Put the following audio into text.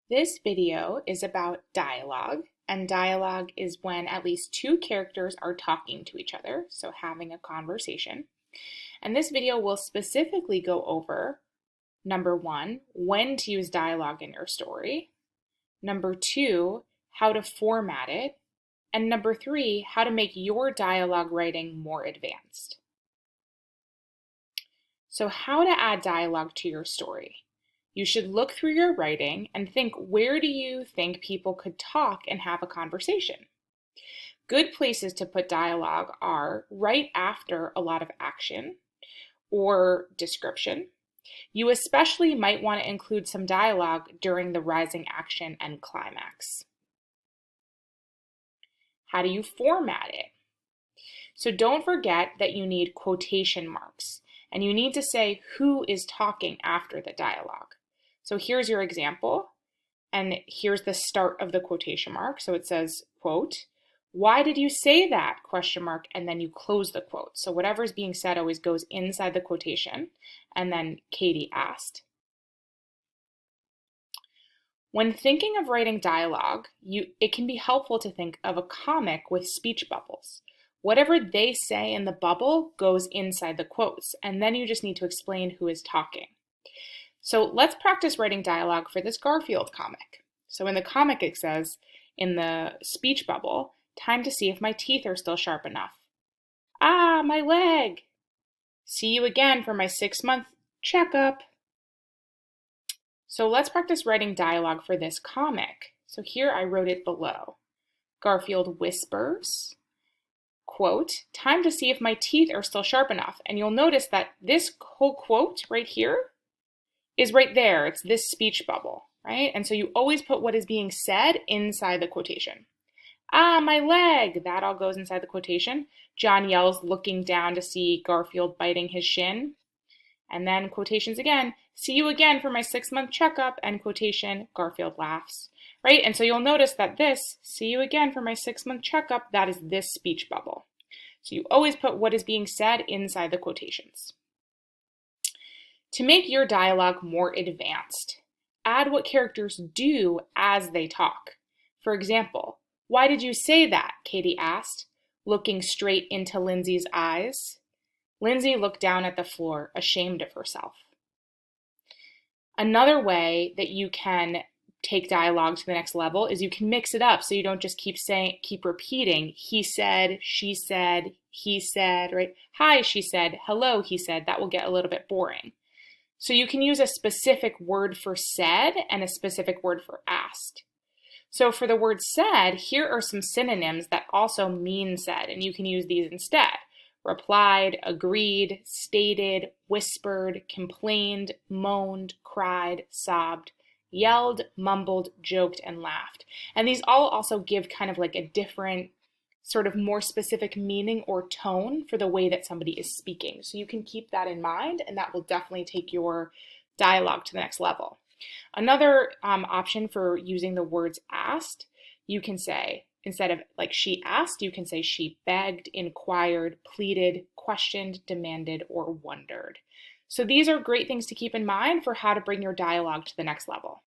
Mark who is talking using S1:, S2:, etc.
S1: This video is about dialogue, and dialogue is when at least two characters are talking to each other, so having a conversation. And this video will specifically go over number one, when to use dialogue in your story, number two, how to format it, and number three, how to make your dialogue writing more advanced. So, how to add dialogue to your story. You should look through your writing and think, where do you think people could talk and have a conversation? Good places to put dialogue are right after a lot of action or description. You especially might want to include some dialogue during the rising action and climax. How do you format it? So don't forget that you need quotation marks, and you need to say who is talking after the dialogue. So here's your example, and here's the start of the quotation mark. So it says, quote, "Why did you say that?" question mark, and then you close the quote. So whatever is being said always goes inside the quotation, and then Katie asked. When thinking of writing dialogue, it can be helpful to think of a comic with speech bubbles. Whatever they say in the bubble goes inside the quotes, and then you just need to explain who is talking. So let's practice writing dialogue for this Garfield comic. So in the comic it says, in the speech bubble, "Time to see if my teeth are still sharp enough." "Ah, my leg." "See you again for my 6-month checkup." So let's practice writing dialogue for this comic. So here I wrote it below. Garfield whispers, quote, "Time to see if my teeth are still sharp enough." And you'll notice that this whole quote right here is right there. It's this speech bubble, right? And so you always put what is being said inside the quotation. "Ah, my leg." That all goes inside the quotation. John yells, looking down to see Garfield biting his shin. And then quotations again. "See you again for my 6-month checkup," and quotation, Garfield laughs, right? And so you'll notice that this, "see you again for my 6-month checkup," that is this speech bubble. So you always put what is being said inside the quotations. To make your dialogue more advanced, add what characters do as they talk. For example, "Why did you say that?" Katie asked, looking straight into Lindsay's eyes. Lindsay looked down at the floor, ashamed of herself. Another way that you can take dialogue to the next level is you can mix it up so you don't just keep repeating, "He said," "she said," "he said," right? "Hi," she said. "Hello," he said. That will get a little bit boring. So you can use a specific word for said and a specific word for asked. So for the word said, here are some synonyms that also mean said, and you can use these instead. Replied, agreed, stated, whispered, complained, moaned, cried, sobbed, yelled, mumbled, joked, and laughed. And these all also give kind of like a different sort of more specific meaning or tone for the way that somebody is speaking. So you can keep that in mind, and that will definitely take your dialogue to the next level. Another option for using the words asked, you can say, instead of like "she asked," you can say "she begged, inquired, pleaded, questioned, demanded, or wondered." So these are great things to keep in mind for how to bring your dialogue to the next level.